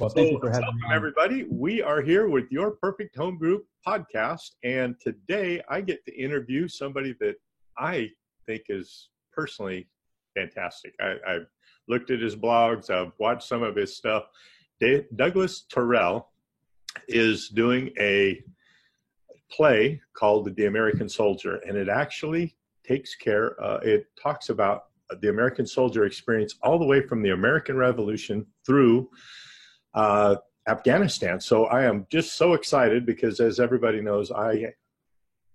Well, So, thank you for having me welcome on. everybody. We are here with Your Perfect Home Group podcast, and today I get to interview somebody that I think is personally fantastic. I've looked at his blogs, I've watched some of his stuff. Douglas Terrell is doing a play called The American Soldier, and it actually it talks about the American soldier experience all the way from the American Revolution through Afghanistan. So I am just so excited because, as everybody knows,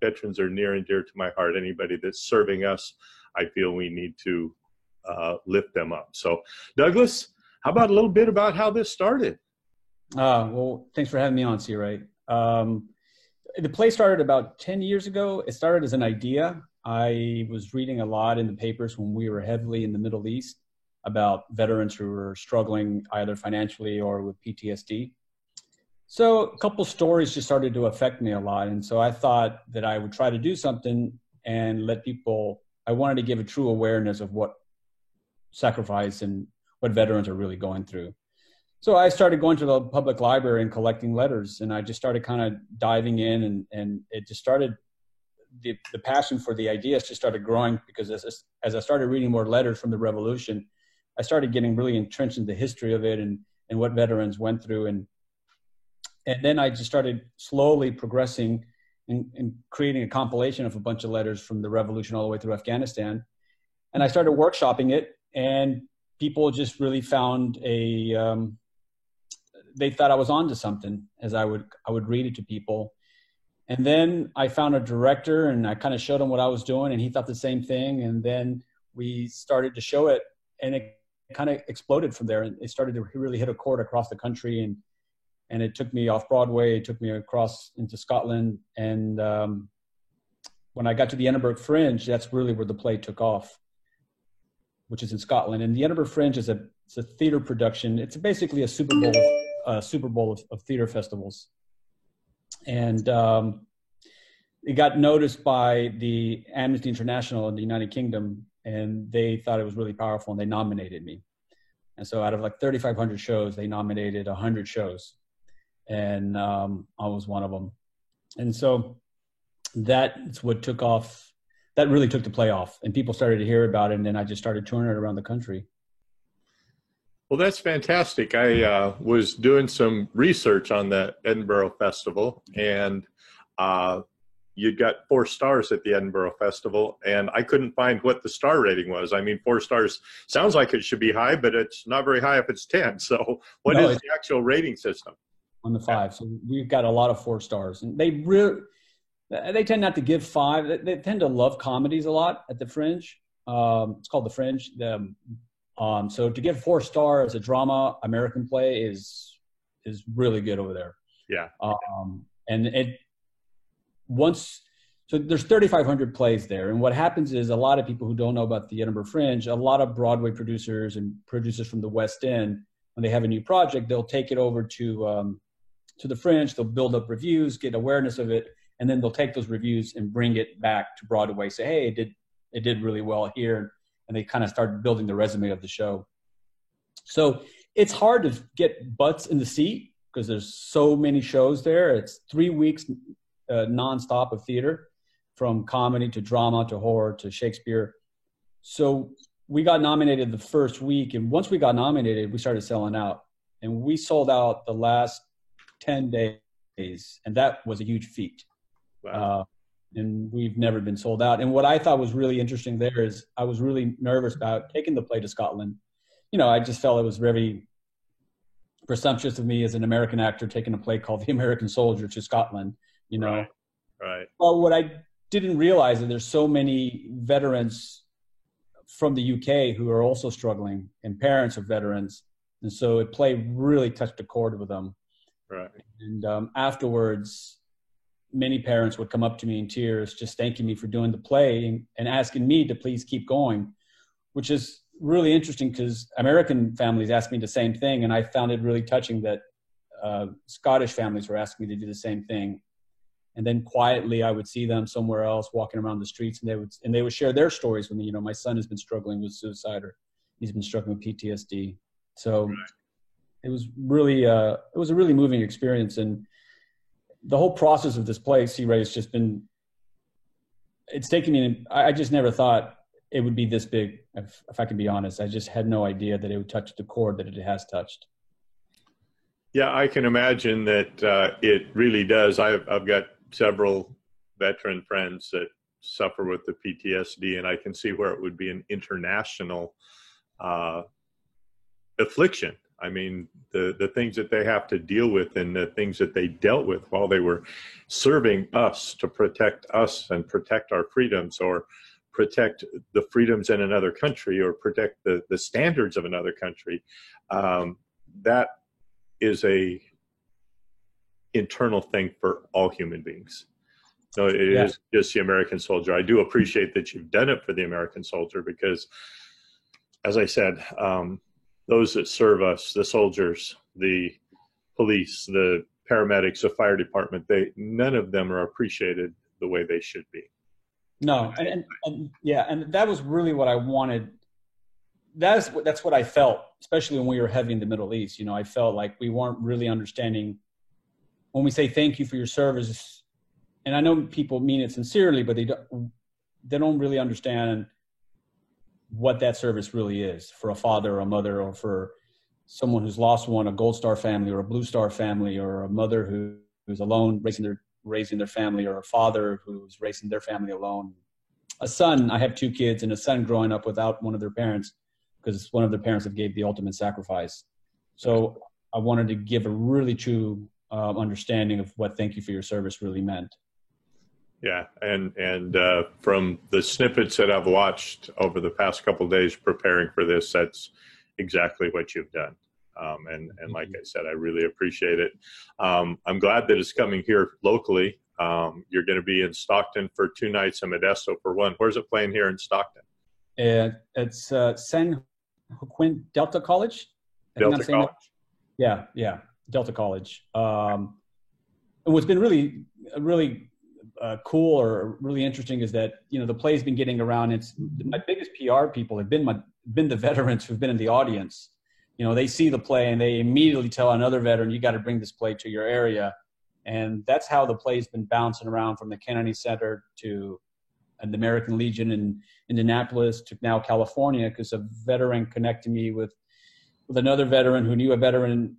veterans are near and dear to my heart. Anybody that's serving us, I feel we need to lift them up. So, Douglas, how about a little bit about how this started? Well, thanks for having me on, C. Wright. The play started about 10 years ago. It started as an idea. I was reading a lot in the papers when we were heavily in the Middle East about veterans who were struggling either financially or with PTSD. So a couple stories just started to affect me a lot. And so I thought that I would try to do something and I wanted to give a true awareness of what sacrifice and what veterans are really going through. So I started going to the public library and collecting letters, and I just started kind of diving in, and it just started, the passion for the ideas just started growing because as I started reading more letters from the revolution, I started getting really entrenched in the history of it and what veterans went through. And then I just started slowly progressing and creating a compilation of a bunch of letters from the revolution all the way through Afghanistan. And I started workshopping it, and people just really found they thought I was onto something as I would read it to people. And then I found a director, and I kind of showed him what I was doing, and he thought the same thing. And then we started to show it, and it kind of exploded from there. And it started to really hit a chord across the country. And it took me off Broadway. It took me across into Scotland. And when I got to the Edinburgh Fringe, that's really where the play took off, which is in Scotland. And the Edinburgh Fringe is it's a theater production. It's basically a Super Bowl of theater festivals. And it got noticed by the Amnesty International in the United Kingdom, and they thought it was really powerful, and they nominated me. And so out of like 3,500 shows, they nominated 100 shows. And I was one of them. And so that's what took off. That really took the play off, and people started to hear about it. And then I just started touring it around the country. Well, that's fantastic. I was doing some research on the Edinburgh Festival, and you got 4 stars at the Edinburgh Festival, and I couldn't find what the star rating was. I mean, 4 stars sounds like it should be high, but it's not very high if it's 10. So what is the actual rating system? On the 5. So we've got a lot of 4 stars, and they tend not to give 5. They tend to love comedies a lot at the Fringe. It's called the Fringe. So to give 4 stars a drama American play is really good over there. Yeah. So there's 3,500 plays there. And what happens is a lot of people who don't know about the Edinburgh Fringe, a lot of Broadway producers and producers from the West End, when they have a new project, they'll take it over to the Fringe. They'll build up reviews, get awareness of it, and then they'll take those reviews and bring it back to Broadway, say, hey, it did really well here. And they kind of start building the resume of the show. So it's hard to get butts in the seat because there's so many shows there. It's 3 weeks nonstop of theater, from comedy to drama to horror to Shakespeare. So we got nominated the first week, and once we got nominated, we started selling out. And we sold out the last 10 days, and that was a huge feat. Wow. And we've never been sold out. And what I thought was really interesting there is I was really nervous about taking the play to Scotland. I just felt it was very presumptuous of me as an American actor taking a play called The American Soldier to Scotland, Right. Well, what I didn't realize is there's so many veterans from the UK who are also struggling, and parents of veterans. And so it play really touched a chord with them. Right. And afterwards, many parents would come up to me in tears, just thanking me for doing the play and asking me to please keep going, which is really interesting because American families asked me the same thing. And I found it really touching that Scottish families were asking me to do the same thing. And then quietly, I would see them somewhere else walking around the streets, and they would share their stories with me. My son has been struggling with suicide, or he's been struggling with PTSD. So it was really it was a really moving experience, and the whole process of this play, Sea Ray, has just been. It's taken me. I just never thought it would be this big. If I can be honest, I just had no idea that it would touch the chord that it has touched. Yeah, I can imagine that it really does. I've got several veteran friends that suffer with the PTSD, and I can see where it would be an international affliction. I mean, the things that they have to deal with and the things that they dealt with while they were serving us to protect us and protect our freedoms, or protect the freedoms in another country, or protect the standards of another country. That is a internal thing for all human beings. So it is just the American soldier. I do appreciate that you've done it for the American soldier, because, as I said, those that serve us, the soldiers, the police, the paramedics, the fire department, none of them are appreciated the way they should be. No, and that was really what I wanted. That's what I felt, especially when we were heavy in the Middle East. You know, I felt like we weren't really understanding when we say thank you for your service. And I know people mean it sincerely, but they don't really understand what that service really is for a father or a mother, or for someone who's lost one, a Gold Star family or a Blue Star family, or a mother who's alone raising their family, or a father who's raising their family alone. A son, I have 2 kids, and a son growing up without one of their parents, because one of their parents have gave the ultimate sacrifice. So I wanted to give a really true understanding of what thank you for your service really meant. Yeah, and from the snippets that I've watched over the past couple of days preparing for this, that's exactly what you've done. And like I said, I really appreciate it. I'm glad that it's coming here locally. You're going to be in Stockton for 2 nights and Modesto for 1. Where's it playing here in Stockton? It's San Joaquin Delta College. Delta College? Yeah, Delta College. And what's been really cool or really interesting is that, you know, the play's been getting around. It's my biggest PR people have been the veterans who've been in the audience. You know, they see the play and they immediately tell another veteran, you got to bring this play to your area. And that's how the play's been bouncing around, from the Kennedy Center to the American Legion in Indianapolis to now California, because a veteran connected me with another veteran who knew a veteran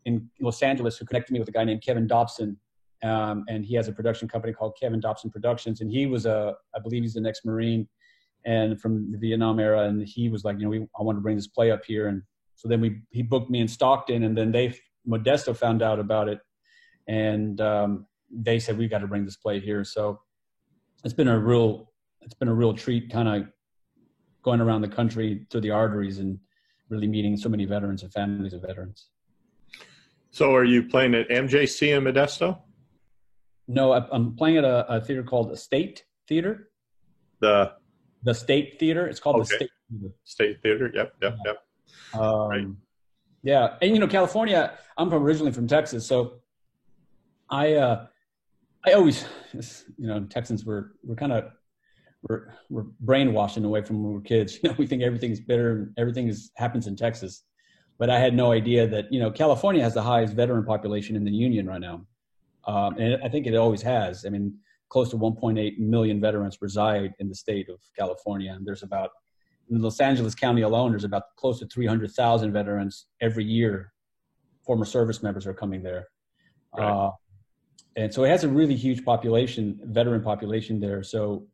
in Los Angeles, who connected me with a guy named Kevin Dobson. And he has a production company called Kevin Dobson Productions. And he was I believe he's an ex-Marine and from the Vietnam era. And he was like, you know, I want to bring this play up here. And so then he booked me in Stockton, and then Modesto found out about it. And they said, we got to bring this play here. So it's been a real treat, kind of going around the country through the arteries and really meeting so many veterans and families of veterans. So are you playing at MJC in Modesto? No, I'm playing at a theater called the State Theater. The State Theater. It's called the State Theater. State Theater. Yep. Right. Yeah, and you know, California. I'm originally from Texas, so I always, you know, Texans we're brainwashed in a way from when we were kids. You know, we think everything's bitter and everything happens in Texas. But I had no idea that, you know, California has the highest veteran population in the union right now. And I think it always has. I mean, close to 1.8 million veterans reside in the state of California. And there's about, in Los Angeles County alone, there's about close to 300,000 veterans every year. Former service members are coming there. Right. And so it has a really huge veteran population there. So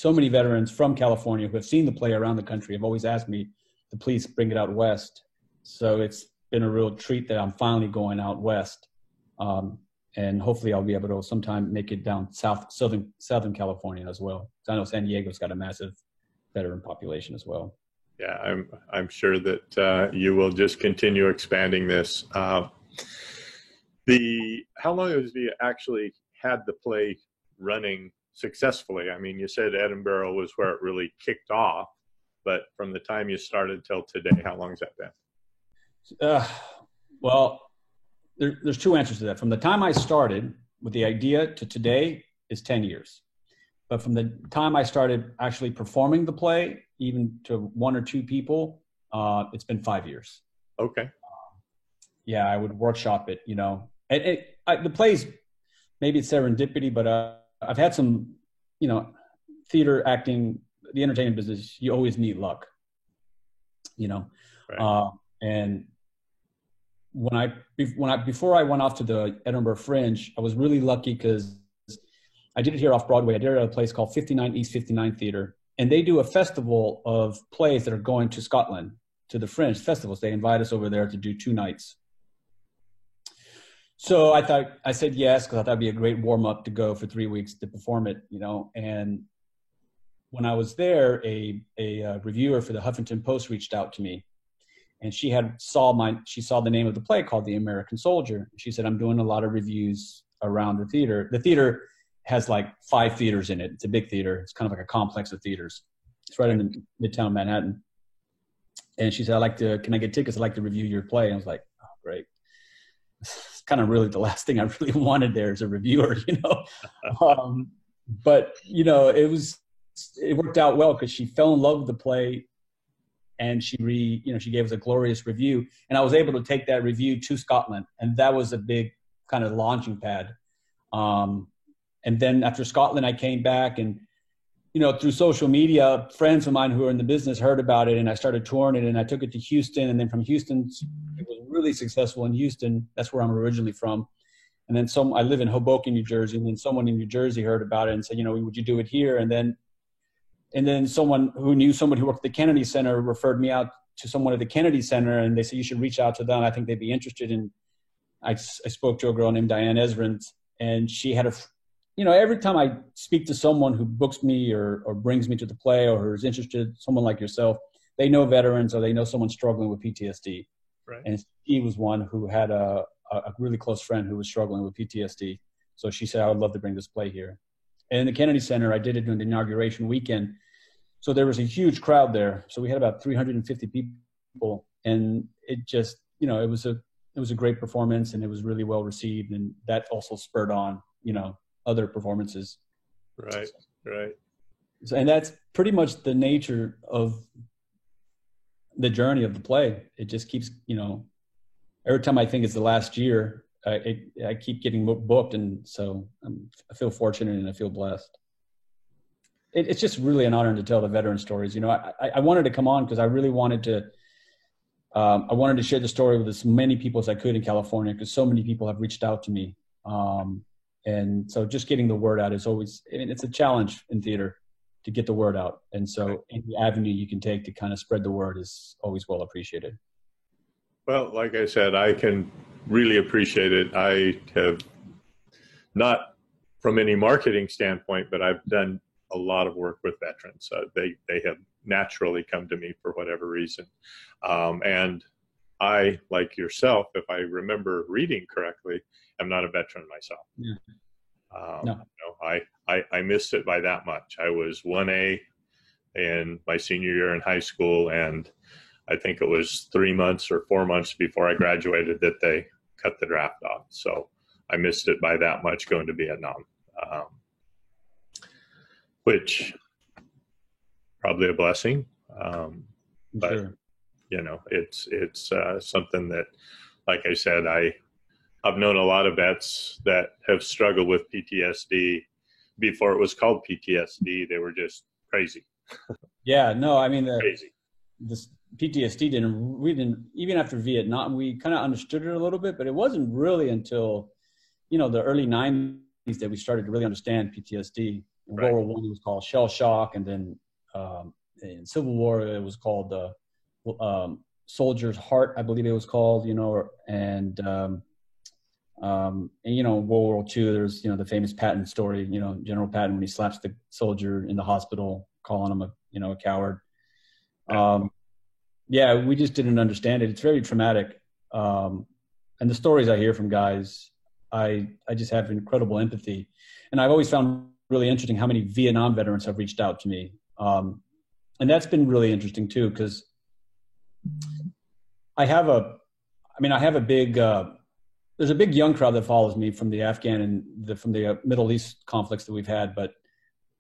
many veterans from California who have seen the play around the country have always asked me to please bring it out west. So it's been a real treat that I'm finally going out west. And hopefully I'll be able to sometime make it down Southern California as well. I know San Diego's got a massive veteran population as well. Yeah, I'm sure that you will just continue expanding this. How long have you actually had the play running successfully? I mean, you said Edinburgh was where it really kicked off, but from the time you started till today, how long has that been? Well, there's 2 answers to that. From the time I started with the idea to today is 10 years. But from the time I started actually performing the play, even to 1 or 2 people, it's been 5 years. Okay. yeah, I would workshop it, you know. And the plays, maybe it's serendipity, but I've had some, you know, theater, acting, the entertainment business, you always need luck, you know. Right. And before I went off to the Edinburgh Fringe, I was really lucky because I did it here off Broadway. I did it at a place called 59 East 59 Theater, and they do a festival of plays that are going to Scotland, to the Fringe festivals. They invite us over there to do 2 nights. So I said yes, because I thought it'd be a great warm up to go for 3 weeks to perform it, you know. And when I was there, a reviewer for the Huffington Post reached out to me, and she saw the name of the play called The American Soldier. She said, I'm doing a lot of reviews around the theater. The theater has like 5 theaters in it. It's a big theater. It's kind of like a complex of theaters. It's right in Midtown Manhattan. And she said, can I get tickets? I'd like to review your play. And I was like, oh, great. It's kind of really the last thing I really wanted there as a reviewer, you know. But, you know, it worked out well because she fell in love with the play, and she gave us a glorious review. And I was able to take that review to Scotland. And that was a big kind of launching pad. And then after Scotland, I came back, and, you know, through social media, friends of mine who are in the business heard about it, and I started touring it, and I took it to Houston. And then from Houston, it was really successful in Houston. That's where I'm originally from. And then I live in Hoboken, New Jersey. And then someone in New Jersey heard about it and said, you know, would you do it here? And then someone who knew someone who worked at the Kennedy Center referred me out to someone at the Kennedy Center, and they said, you should reach out to them. I think they'd be interested in. I spoke to a girl named Diane Ezrint, and she had you know, every time I speak to someone who books me or brings me to the play or is interested, someone like yourself, they know veterans or they know someone struggling with PTSD. Right. And he was one who had a really close friend who was struggling with PTSD. So she said, I would love to bring this play here. And in the Kennedy Center, I did it during the inauguration weekend. So there was a huge crowd there. So we had about 350 people, and it just, you know, it was a great performance, and it was really well received. And that also spurred on, you know, other performances. Right. Right. So, and that's pretty much the nature of the journey of the play. It just keeps, you know, every time I think it's the last year, I keep getting booked. And so I feel fortunate and I feel blessed. It's just really an honor to tell the veteran stories. You know, I wanted to come on because I really wanted to, I wanted to share the story with as many people as I could in California, because so many people have reached out to me. And so just getting the word out is always, I mean, it's a challenge in theater to get the word out. And so any avenue you can take to kind of spread the word is always well appreciated. Well, like I said, I can really appreciate it. I have not from any marketing standpoint, but I've done a lot of work with veterans. They have naturally come to me for whatever reason. And I, like yourself, if I remember reading correctly, I'm not a veteran myself. Yeah. No. I missed it by that much. I was 1A in my senior year in high school, and I think it was 3 months or 4 months before I graduated that they cut the draft off. So I missed it by that much going to Vietnam, which probably a blessing. But Sure. you know, it's something that, like I said, I've known a lot of vets that have struggled with PTSD before it was called PTSD. They were just crazy. Yeah, no, I mean, Crazy. this PTSD we didn't, even after Vietnam, we kind of understood it a little bit, but it wasn't really until, you know, the early 90s that we started to really understand PTSD. In Right. World War I, it was called shell shock. And then in Civil War, it was called soldier's heart, I believe it was called, you know, and you know, World War II, there's, you know, the famous Patton story, you know, General Patton, when he slaps the soldier in the hospital, calling him a coward. Yeah, we just didn't understand it. It's very traumatic. And the stories I hear from guys, I just have incredible empathy. And I've always found really interesting how many Vietnam veterans have reached out to me. And that's been really interesting too, because I have a big, there's a big young crowd that follows me from the Afghan and from the Middle East conflicts that we've had. But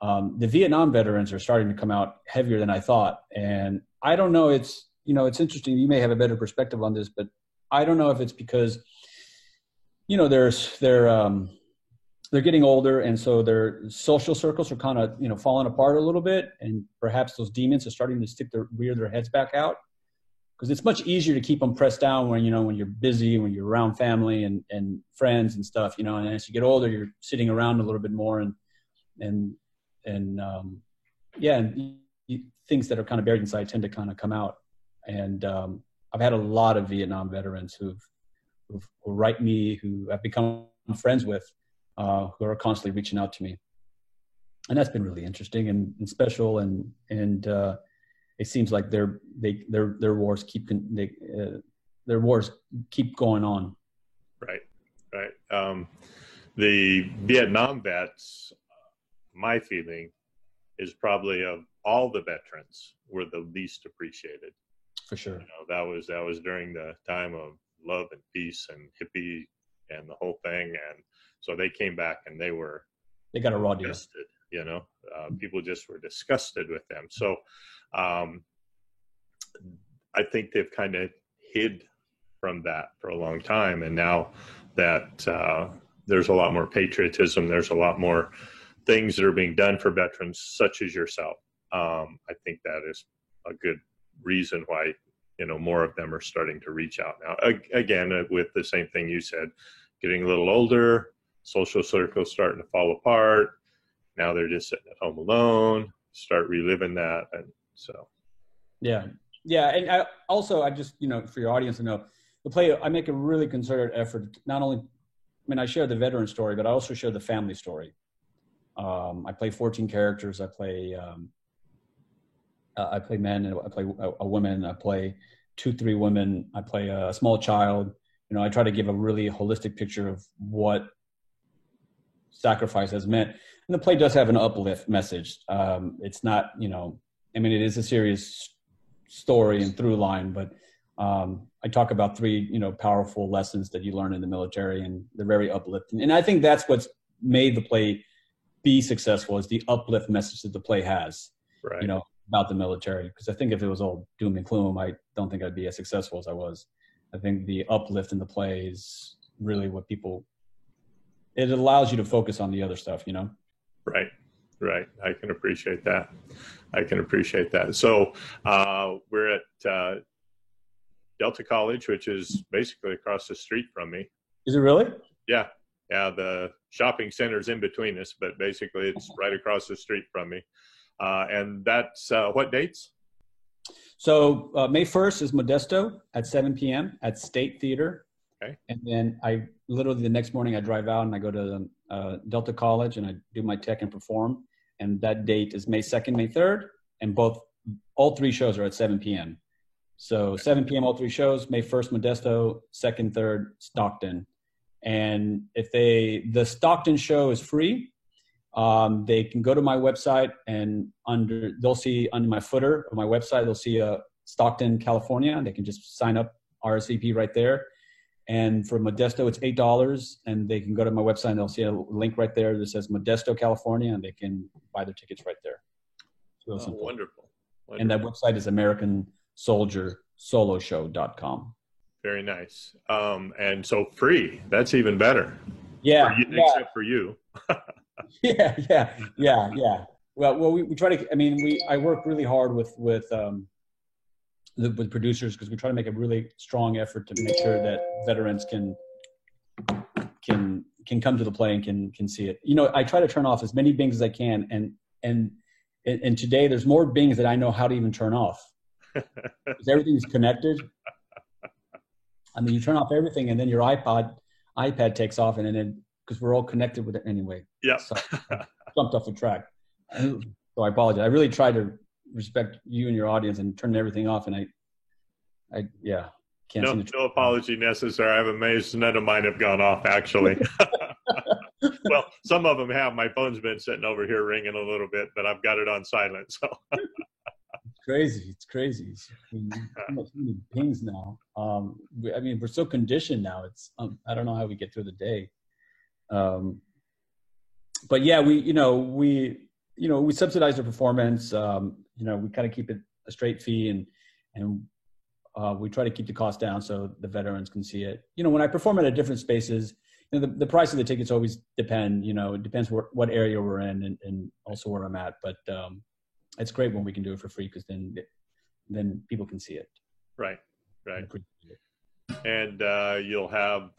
the Vietnam veterans are starting to come out heavier than I thought. And I don't know, it's interesting. You may have a better perspective on this, but I don't know if it's because, you know, they're getting older, and so their social circles are kind of, you know, falling apart a little bit, and perhaps those demons are starting to rear their heads back out, because it's much easier to keep them pressed down when, you know, when you're busy, when you're around family and friends and stuff, you know, and as you get older, you're sitting around a little bit more, and things that are kind of buried inside tend to kind of come out. And I've had a lot of Vietnam veterans who write me, who I've become friends with, who are constantly reaching out to me, and that's been really interesting and special. And it seems like their wars keep going on. Right. The Vietnam vets, my feeling is probably of all the veterans were the least appreciated. For sure. You know, that was during the time of love and peace and hippie and the whole thing, and so they came back and they got a raw deal. You know, people just were disgusted with them. So I think they've kind of hid from that for a long time, and now that there's a lot more patriotism, there's a lot more things that are being done for veterans such as yourself. I think that is a good reason why, you know, more of them are starting to reach out now. Again, with the same thing you said, getting a little older, social circles starting to fall apart. Now they're just sitting at home alone, start reliving that. And so. Yeah. And I just, you know, for your audience to know, the play, I make a really concerted effort, not only, I mean, I share the veteran story, but I also share the family story. I play 14 characters. I play men, and I play a woman. I play 2-3 women. I play a small child. You know, I try to give a really holistic picture of what sacrifice has meant. And the play does have an uplift message. It's not, you know, I mean, it is a serious story and through line, but I talk about 3, you know, powerful lessons that you learn in the military, and they're very uplifting. And I think that's what's made the play be successful, is the uplift message that the play has, right, you know, about the military. Because I think if it was all doom and gloom, I don't think I'd be as successful as I was. I think the uplift in the play is really what it allows you to focus on the other stuff, you know? Right. I can appreciate that. So we're at Delta College, which is basically across the street from me. Is it really? Yeah. The shopping center's in between us, but basically it's right across the street from me. And that's what dates? So May 1st is Modesto at 7 p.m. at State Theater. Okay. And then I literally the next morning I drive out and I go to Delta College and I do my tech and perform. And that date is May 2nd, May 3rd. And all 3 shows are at 7 p.m. So 7 p.m. all 3 shows, May 1st, Modesto, 2nd, 3rd, Stockton. And if the Stockton show is free, they can go to my website, and they'll see under my footer of my website, they'll see Stockton, California, and they can just sign up RSVP right there. And for Modesto, it's $8, and they can go to my website and they'll see a link right there that says Modesto, California, and they can buy their tickets right there. Oh, wonderful. And that website is AmericanSoldierSoloShow.com. Very nice. And so free, that's even better. Yeah. Except for you. Yeah. Well, we try to, I mean, I work really hard with producers, because we try to make a really strong effort to make sure that veterans can come to the play and can see it. You know, I try to turn off as many bings as I can. And today there's more bings that I know how to even turn off, because everything's connected. I mean, you turn off everything, and then your iPad takes off, and then because we're all connected with it anyway. Yeah. So I jumped off the track. So I apologize. I really try to respect you and your audience and turn everything off. And I can't. No apology necessary. I'm amazed none of mine have gone off, actually. Well, some of them have. My phone's been sitting over here ringing a little bit, but I've got it on silent. So. It's crazy. I mean, so many pings now. I mean, we're so conditioned now. It's I don't know how we get through the day. But yeah, we subsidize the performance. We kind of keep it a straight fee, and We try to keep the cost down so the veterans can see it. When I perform at different spaces, the price of the tickets always depend. It depends what area we're in and also where I'm at. But it's great when we can do it for free because then people can see it. Right. And you'll have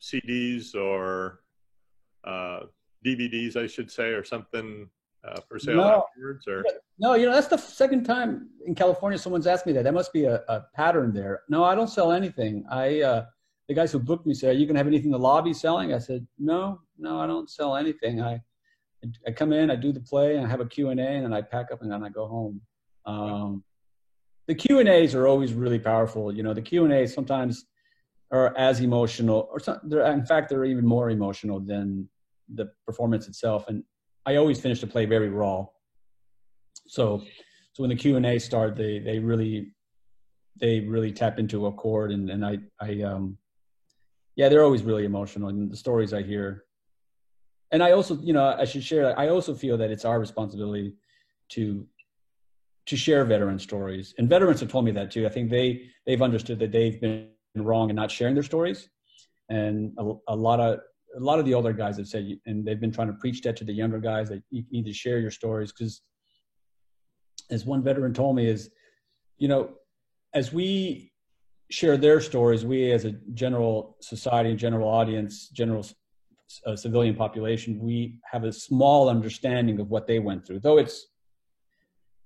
CDs or DVDs, I should say, or something for sale afterwards? Or no, that's the second time in California someone's asked me that. That must be a pattern there. No, I don't sell anything. The guys who booked me said, "Are you gonna have anything in the lobby selling?" I said, "No, I don't sell anything. I come in, I do the play, and I have a Q&A, and then I pack up and then I go home." The Q&As are always really powerful. The Q&As sometimes are as emotional, or in fact, they're even more emotional than the performance itself. And I always finish the play very raw. So when the Q&A start, they really tap into a chord, and they're always really emotional. And the stories I hear, and I also, I should share. I also feel that it's our responsibility to share veteran stories, and veterans have told me that too. I think they've understood that they've been wrong in not sharing their stories, and a lot of the older guys have said, and they've been trying to preach that to the younger guys, that you need to share your stories, because as one veteran told me is, as we share their stories, we as a general society, general audience, general civilian population, we have a small understanding of what they went through, though it's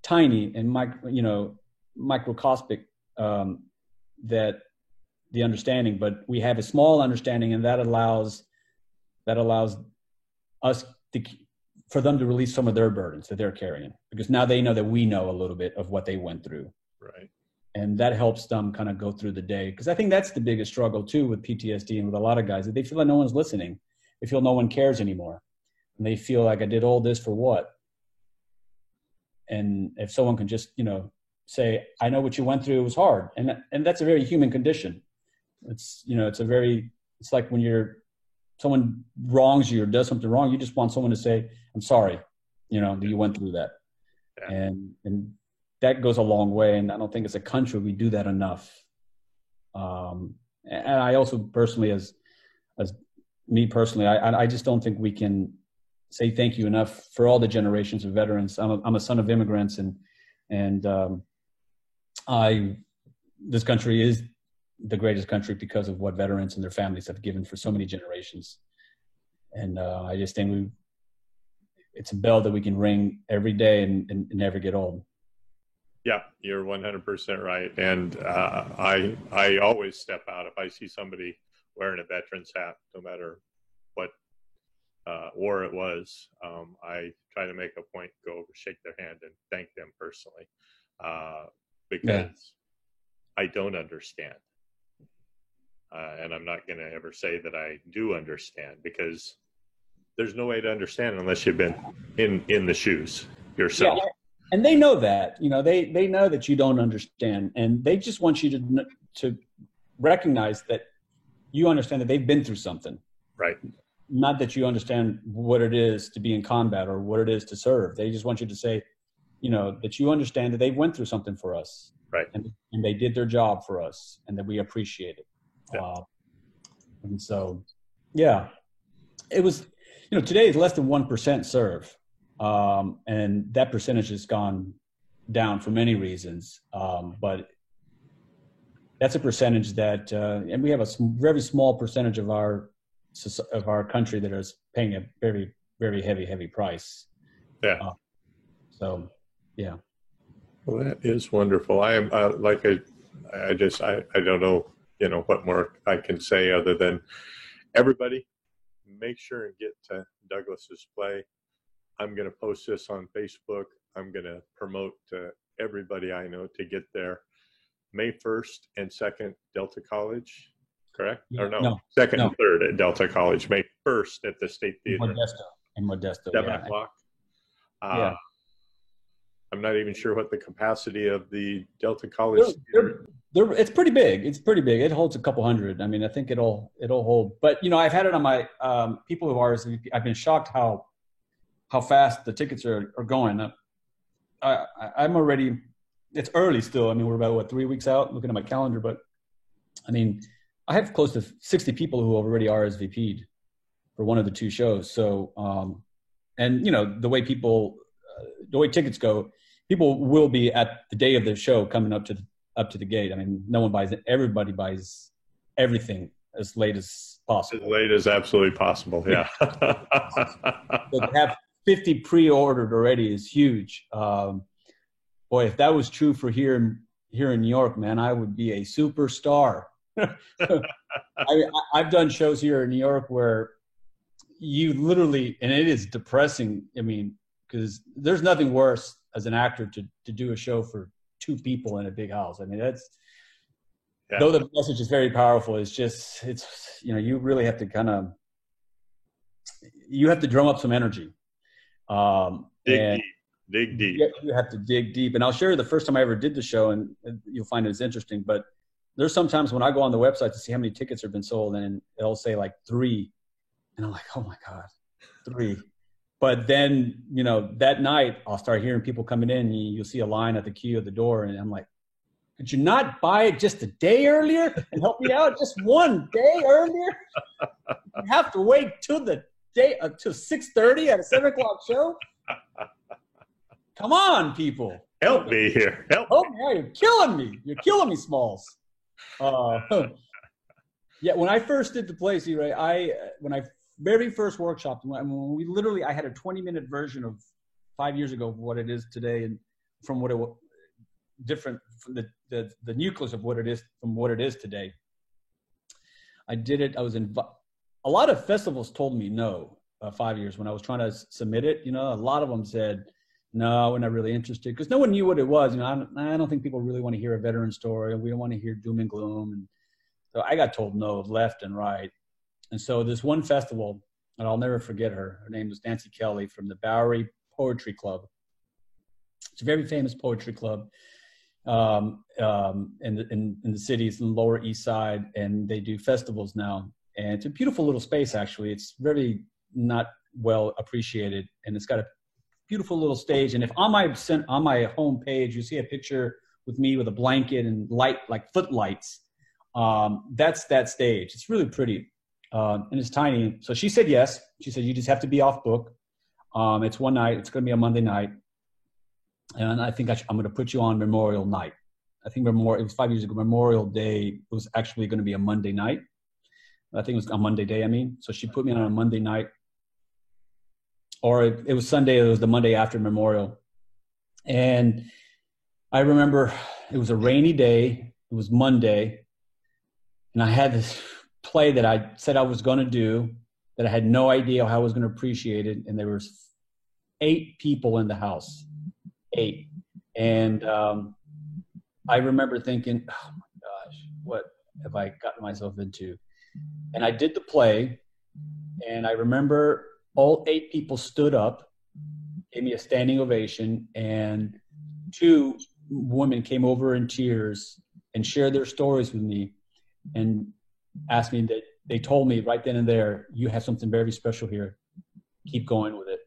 tiny and microscopic, that the understanding, but we have a small understanding, and that allows us for them to release some of their burdens that they're carrying, because now they know that we know a little bit of what they went through. Right. And that helps them kind of go through the day. Because I think that's the biggest struggle too with PTSD and with a lot of guys, that they feel like no one's listening. They feel no one cares anymore. And they feel like, I did all this for what? And if someone can just, say, I know what you went through, it was hard. And that's a very human condition. It's like when someone wrongs you or does something wrong, you just want someone to say, I'm sorry, that you went through that. Yeah. And that goes a long way. And I don't think as a country, we do that enough. And I also personally, as me personally, I just don't think we can say thank you enough for all the generations of veterans. I'm a son of immigrants, and this country is the greatest country because of what veterans and their families have given for so many generations. And I just think it's a bell that we can ring every day and never get old. Yeah, you're 100% right. And I always step out if I see somebody wearing a veteran's hat, no matter what war it was. I try to make a point, go over, shake their hand, and thank them personally, because I don't understand. And I'm not going to ever say that I do understand, because there's no way to understand unless you've been in the shoes yourself. Yeah, and they know that, they know that you don't understand, and they just want you to recognize that you understand that they've been through something. Right. Not that you understand what it is to be in combat or what it is to serve. They just want you to say, that you understand that they went through something for us. Right. And they did their job for us, and that we appreciate it. Yeah. And so, it was, today is less than 1% serve. And that percentage has gone down for many reasons. But that's a percentage that, and we have a very small percentage of our country that is paying a very, very heavy price. Yeah. So, yeah. Well, that is wonderful. I am I don't know, what more I can say other than everybody make sure and get to Douglas's play. I'm going to post this on Facebook. I'm going to promote to everybody I know to get there. May 1st and 2nd, Delta College, correct? Yeah, or no, 2nd and 3rd at Delta College. May 1st at the State Theater. In Modesto. 7 o'clock. I'm not even sure what the capacity of the Delta College Theater. It's pretty big. It holds a couple hundred. I mean, I think it'll hold. But I've had it on my people of ours. I've been shocked how fast the tickets are going. I'm already it's early still. I mean, we're about 3 weeks out, looking at my calendar, but I mean, I have close to 60 people who already RSVP'd for one of the two shows. So, and the way the way tickets go, people will be at the day of the show coming up to the gate. I mean, no one buys it. Everybody buys everything as late as possible. As late as absolutely possible. Yeah. So to have 50 pre-ordered already is huge. Boy, if that was true for here in New York, man, I would be a superstar. I've done shows here in New York where you literally, and it is depressing. I mean, because there's nothing worse as an actor to do a show for 2 people in a big house. I mean, though the message is very powerful, it's you really have to you have to drum up some energy. Dig deep. You have to dig deep. And I'll share the first time I ever did the show, and you'll find it's interesting, but there's sometimes when I go on the website to see how many tickets have been sold, and it'll say like 3. And I'm like, oh my God, 3. But then, that night I'll start hearing people coming in, and you'll see a line at the queue at the door. And I'm like, could you not buy it just a day earlier and help me out? Just one day earlier? You have to wait till the day, till 6:30 at a 7:00 show? Come on, people. Help me here. Help me. You're killing me. You're killing me, Smalls. Yeah, when I first did the play, when I very first workshopped, I had a 20-minute version of 5 years ago of what it is today, and from what it was different from the nucleus of what it is from what it is today. I did it. I was a lot of festivals told me no 5 years when I was trying to submit it. A lot of them said, no, we're not really interested, because no one knew what it was. I don't think people really want to hear a veteran story. We don't want to hear doom and gloom. And so I got told no left and right. And so this one festival, and I'll never forget her. Her name was Nancy Kelly from the Bowery Poetry Club. It's a very famous poetry club in the cities in the Lower East Side, and they do festivals now. And it's a beautiful little space, actually. It's very not well appreciated, and it's got a beautiful little stage. And if on my home page you see a picture with me with a blanket and light, like footlights, that's that stage. It's really pretty, and it's tiny. So she said yes. She said, you just have to be off book. It's one night. It's going to be a Monday night, and I think I'm going to put you on Memorial night. I think it was 5 years ago. Memorial Day was actually going to be a Monday night. I think it was on Monday day. So she put me on a Monday night. Or it was Sunday. It was the Monday after Memorial. And I remember it was a rainy day. It was Monday. And I had this play that I said I was going to do that I had no idea how I was going to appreciate it. And there was 8 people in the house. 8. And I remember thinking, oh my gosh, what have I gotten myself into? And I did the play. And I remember all 8 people stood up, gave me a standing ovation, and 2 women came over in tears and shared their stories with me and asked me that they told me right then and there, you have something very special here. Keep going with it.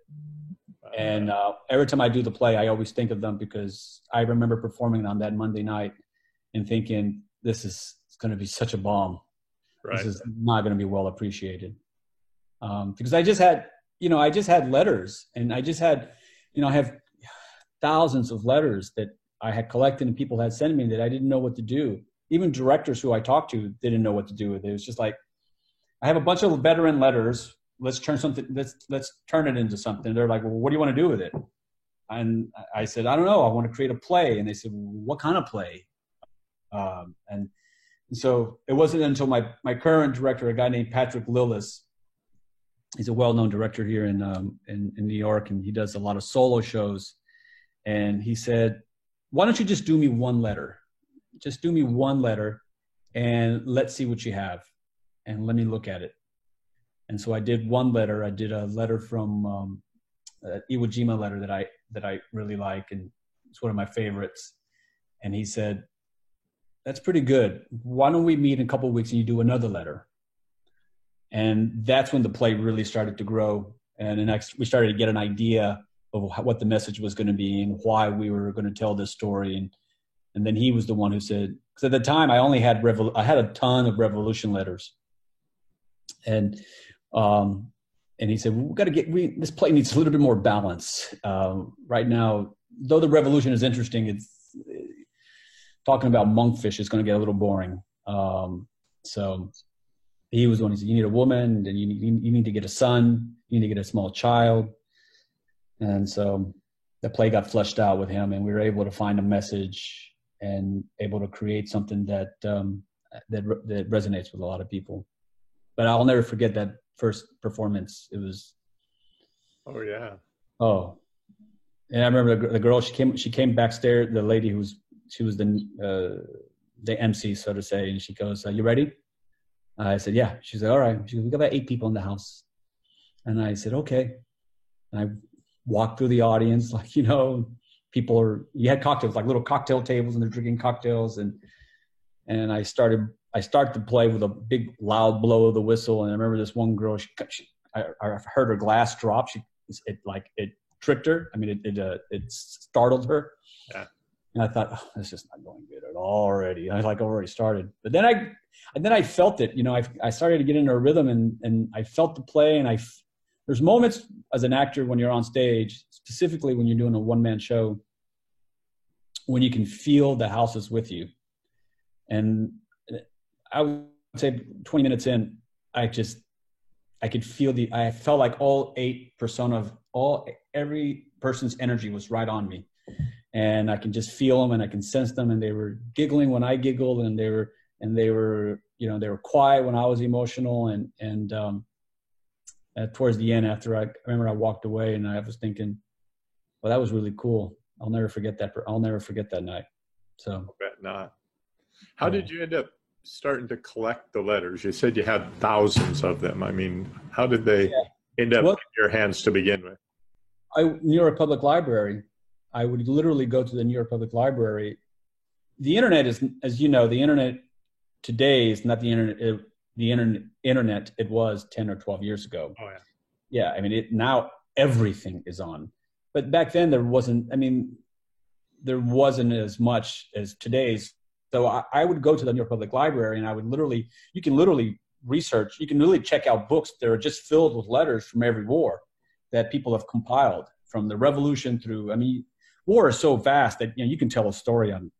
And every time I do the play, I always think of them, because I remember performing on that Monday night and thinking, this is going to be such a bomb. Right. This is not going to be well appreciated. Because I just had letters, and I have thousands of letters that I had collected and people had sent me that I didn't know what to do. Even directors who I talked to didn't know what to do with it. It was just like, I have a bunch of veteran letters. Let's turn it into something. They're like, well, what do you want to do with it? And I said, I don't know. I want to create a play. And they said, well, what kind of play? And so it wasn't until my current director, a guy named Patrick Lillis, he's a well-known director here in New York, and he does a lot of solo shows. And he said, why don't you just do me one letter? Just do me one letter, and let's see what you have, and let me look at it. And so I did one letter. I did a letter from Iwo Jima letter that I really like, and it's one of my favorites. And he said, that's pretty good. Why don't we meet in a couple of weeks and you do another letter? And that's when the play really started to grow. And we started to get an idea of what the message was going to be and why we were going to tell this story. And then he was the one who said, because at the time I only had I had a ton of revolution letters, and he said, well, we got to this play needs a little bit more balance right now. Though the revolution is interesting, it's talking about monkfish is going to get a little boring. So he was the one who said, you need a woman, and you need to get a son, you need to get a small child. And so the play got fleshed out with him, and we were able to find a message and able to create something that that resonates with a lot of people. But I'll never forget that first performance. It was, oh yeah, oh, and I remember the girl. She came backstage. The lady she was the MC, so to say, and she goes, "You ready?" I said, "Yeah." She said, "All right." She goes, "We got about 8 people in the house," and I said, "Okay." And I walked through the audience, like, you had cocktails, like little cocktail tables, and they're drinking cocktails, and I started to play with a big loud blow of the whistle. And I remember this one girl, I heard her glass drop. It tricked her. I mean, it startled her. Yeah. And I thought, oh, this is not going good at all already. I already started. But then I felt it. I started to get into a rhythm, and I felt the play. And there's moments as an actor when you're on stage, specifically when you're doing a one-man show, when you can feel the house is with you. And I would say 20 minutes in, I could feel I felt like all 8 personas, every person's energy was right on me. And I can just feel them, and I can sense them, and they were giggling when I giggled, and they were quiet when I was emotional. And towards the end, after I remember I walked away, and I was thinking, well, that was really cool. I'll never forget that night. So I bet not. How did you end up starting to collect the letters? You said you had thousands of them. I mean, how did they end up in your hands to begin with? New York Public Library. I would literally go to the New York Public Library. The internet is, as you know, the internet today is not the internet it was 10 or 12 years ago. Oh yeah. Yeah, I mean, now everything is on. But back then there wasn't as much as today's. So I would go to the New York Public Library, and you can literally research, you can really check out books that are just filled with letters from every war that people have compiled, from the Revolution through, war is so vast that you can tell a story on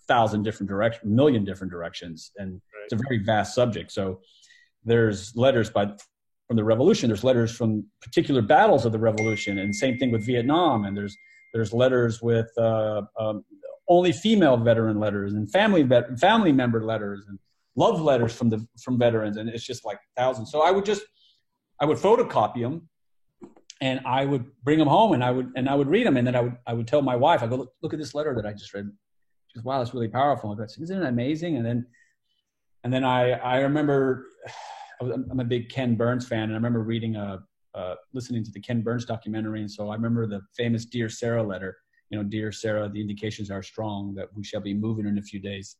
1,000 different directions, 1 million different directions, and right. It's a very vast subject. So there's letters from the Revolution, there's letters from particular battles of the Revolution, and same thing with Vietnam, and there's letters with only female veteran letters, and family member letters, and love letters from veterans, and it's just like thousands. So I would photocopy them, and I would bring them home, and I would read them, and then I would tell my wife, I go, look at this letter that I just read. She goes, wow, that's really powerful. I go, isn't it amazing? And then I remember, I'm a big Ken Burns fan, and I remember listening to the Ken Burns documentary, and so I remember the famous Dear Sarah letter. Dear Sarah, the indications are strong that we shall be moving in a few days.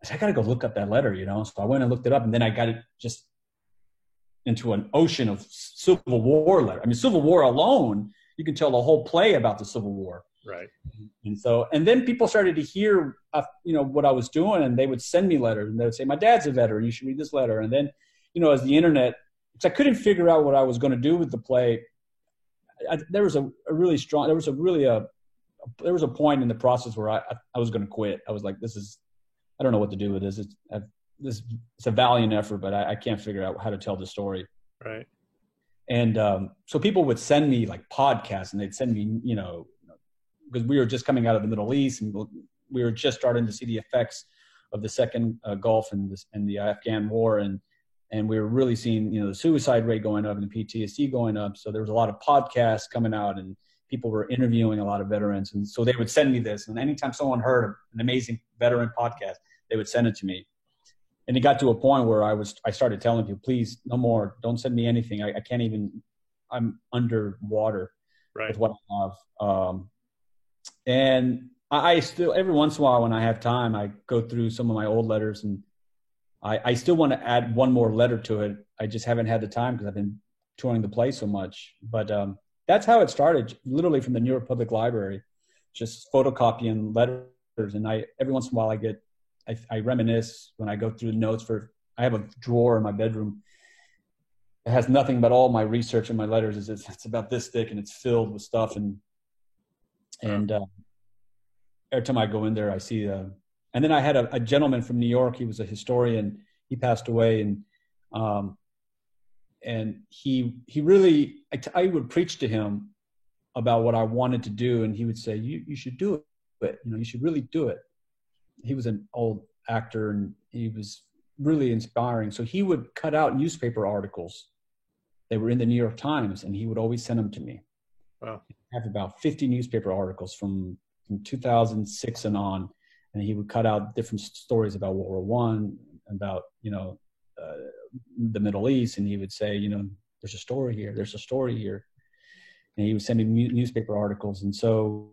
I said, I got to go look up that letter, So I went and looked it up, and then I got it just into an ocean of Civil War letter. Civil War alone, you can tell the whole play about the Civil War. Right. And then people started to hear, what I was doing, and they would send me letters, and they would say, my dad's a veteran, you should read this letter. And then, as the internet, because I couldn't figure out what I was going to do with the play, there was a point in the process where I was going to quit. I was like, I don't know what to do with this. It's a valiant effort, but I can't figure out how to tell the story. Right. And so people would send me like podcasts, and they'd send me, because we were just coming out of the Middle East, and we were just starting to see the effects of the second Gulf and the Afghan war. And we were really seeing, the suicide rate going up and the PTSD going up. So there was a lot of podcasts coming out, and people were interviewing a lot of veterans. And so they would send me this. And anytime someone heard an amazing veteran podcast, they would send it to me. And it got to a point where I started telling people, please, no more, don't send me anything. I can't even, I'm underwater with what I have. And I still, every once in a while when I have time, I go through some of my old letters, and I still want to add one more letter to it. I just haven't had the time because I've been touring the play so much. But that's how it started, literally from the New York Public Library, just photocopying letters And every once in a while I reminisce when I go through the notes I have a drawer in my bedroom. It has nothing but all my research and my letters. It's about this thick and it's filled with stuff. And every time I go in there, I see, and then I had a gentleman from New York. He was a historian. He passed away, and he really, I would preach to him about what I wanted to do. And he would say, you should do it. You should really do it. He was an old actor and he was really inspiring. So he would cut out newspaper articles. They were in the New York Times and he would always send them to me. Wow. I have about 50 newspaper articles from 2006 and on. And he would cut out different stories about World War I, about, the Middle East. And he would say, there's a story here. There's a story here. And he would send me newspaper articles. And so,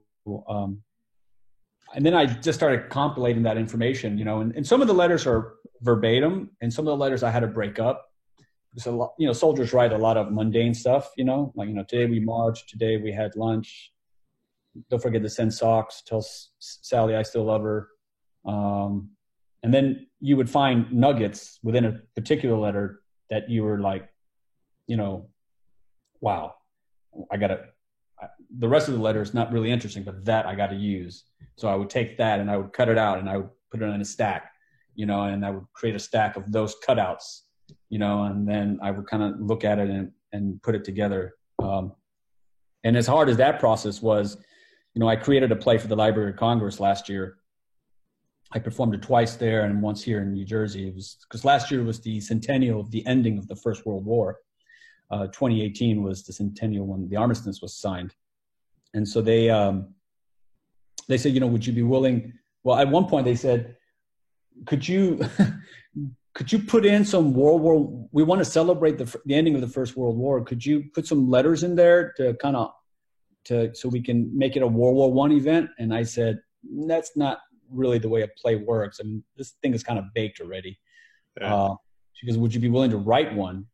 and then I just started compilating that information, and some of the letters are verbatim and some of the letters I had to break up. Because a lot, soldiers write a lot of mundane stuff, like, today we marched, today we had lunch. Don't forget to send socks. Tell Sally I still love her. And then you would find nuggets within a particular letter that you were like, wow, the rest of the letter is not really interesting, but that I got to use. So I would take that and I would cut it out and I would put it in a stack, and I would create a stack of those cutouts, and then I would kind of look at it and put it together. And as hard as that process was, I created a play for the Library of Congress last year. I performed it twice there and once here in New Jersey. It was because last year was the centennial of the ending of the First World War. 2018 was the centennial when the armistice was signed. And so they said, would you be willing? Well, at one point they said, could you put in some we want to celebrate the ending of the First World War. Could you put some letters in there so we can make it a World War I event? And I said, that's not really the way a play works. I mean, this thing is kind of baked already. Yeah. She goes, would you be willing to write one?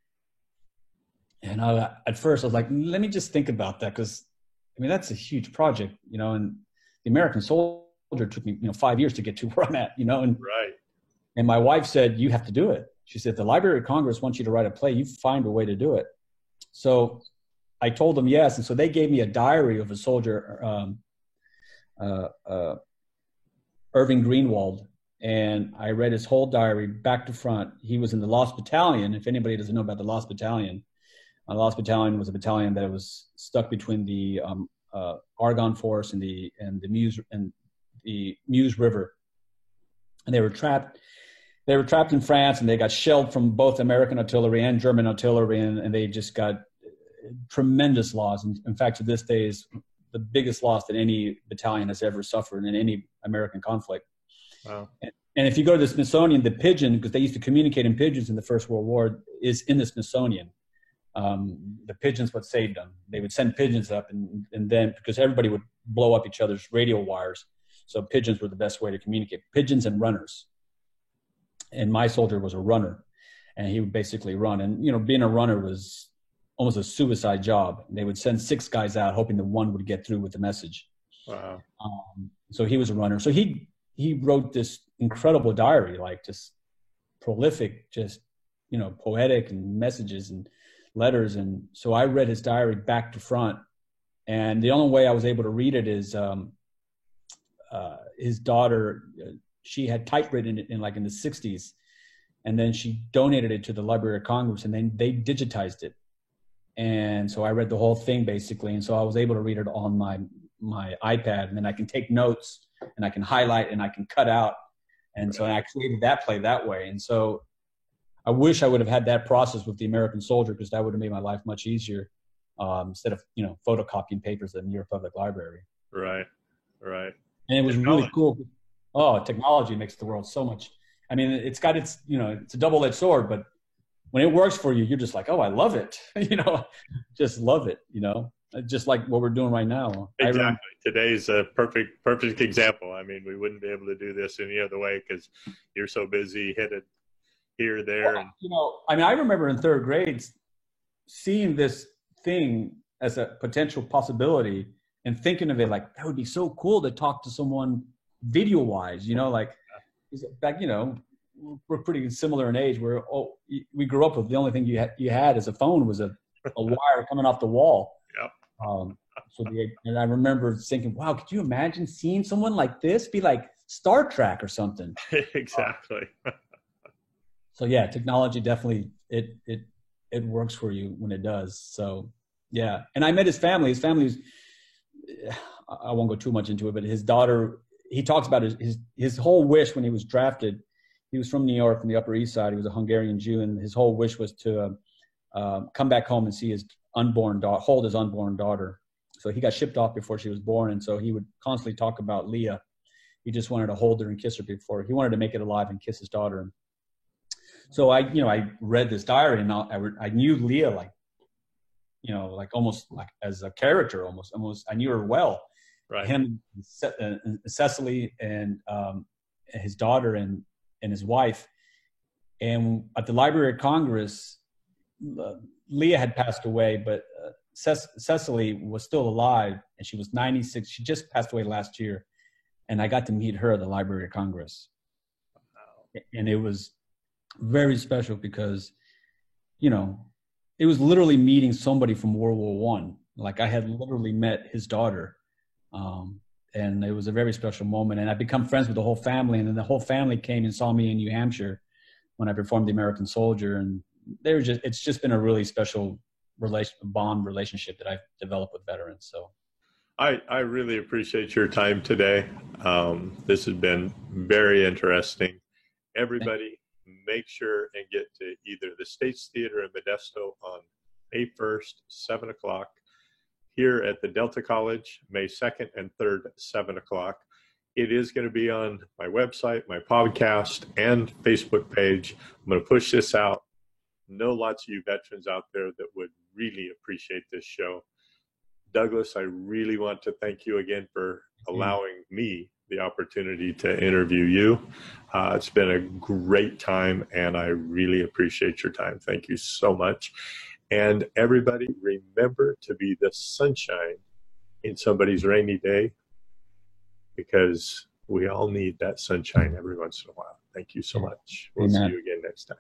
And at first I was like, let me just think about that. Cause that's a huge project, and the American Soldier took me, 5 years to get to where I'm at, and, right. And my wife said, you have to do it. She said, the Library of Congress wants you to write a play. You find a way to do it. So I told them yes. And so they gave me a diary of a soldier, Irving Greenwald. And I read his whole diary back to front. He was in the Lost Battalion. If anybody doesn't know about the Lost Battalion, Lost Battalion was a battalion that was stuck between the Argonne Forest and the Meuse River, and they were trapped. They were trapped in France, and they got shelled from both American artillery and German artillery, and they just got tremendous loss. And in fact, to this day, is the biggest loss that any battalion has ever suffered in any American conflict. Wow. And if you go to the Smithsonian, the pigeon, because they used to communicate in pigeons in the First World War, is in the Smithsonian. The pigeons what saved them. They would send pigeons up, and then because everybody would blow up each other's radio wires, so pigeons were the best way to communicate. Pigeons and runners. And my soldier was a runner, and he would basically run. And being a runner was almost a suicide job. They would send 6 guys out, hoping that one would get through with the message. Wow. So he was a runner. So he wrote this incredible diary, like just prolific, just poetic and messages and letters. And so I read his diary back to front, and the only way I was able to read it is his daughter, she had typewritten it in the 60s, and then she donated it to the Library of Congress, and then they digitized it. And so I read the whole thing basically, and so I was able to read it on my iPad, and then I can take notes and I can highlight and I can cut out. And so I created that play that way. And so I wish I would have had that process with the American Soldier, because that would have made my life much easier, instead of photocopying papers at the New York Public Library. Right. And it was really cool. Oh, technology makes the world so much. It's got it's a double-edged sword, but when it works for you, you're just like, oh, I love it. Just love it. Just like what we're doing right now. Exactly. Today's a perfect example. We wouldn't be able to do this any other way because you're so busy hitting here, there. Well, I remember in 3rd grade seeing this thing as a potential possibility and thinking of it like, that would be so cool to talk to someone video wise, like back, we're pretty similar in age. We grew up with the only thing you had as a phone was a wire coming off the wall. Yep. And I remember thinking, wow, could you imagine seeing someone like this be like Star Trek or something? Exactly. So yeah, technology definitely it works for you when it does. So yeah, and I met his family. His family's, I won't go too much into it, but his daughter, he talks about his whole wish when he was drafted. He was from New York, from the Upper East Side. He was a Hungarian Jew, and his whole wish was to come back home and see his hold his unborn daughter. So he got shipped off before she was born, and so he would constantly talk about Leah. He just wanted to hold her and kiss her before he wanted to make it alive and kiss his daughter. So I read this diary, and I knew Leah like almost like as a character, almost I knew her well. Right. Him, Cecily, and his daughter and his wife. And at the Library of Congress, Leah had passed away, but Cecily was still alive, and she was 96. She just passed away last year, and I got to meet her at the Library of Congress. Wow. And it was very special because, it was literally meeting somebody from World War I. Like I had literally met his daughter. And it was a very special moment. And I become friends with the whole family. And then the whole family came and saw me in New Hampshire when I performed The American Soldier. And it's just been a really special relationship that I've developed with veterans. So I really appreciate your time today. This has been very interesting. Everybody make sure and get to either the States Theater in Modesto on May 1st, 7 o'clock. Here at the Delta College, May 2nd and 3rd, 7 o'clock. It is going to be on my website, my podcast, and Facebook page. I'm going to push this out. Know lots of you veterans out there that would really appreciate this show. Douglas, I really want to thank you again for allowing me the opportunity to interview you. It's been a great time, and I really appreciate your time. Thank you so much. And everybody, remember to be the sunshine in somebody's rainy day, because we all need that sunshine every once in a while. Thank you so much. We'll see you again next time.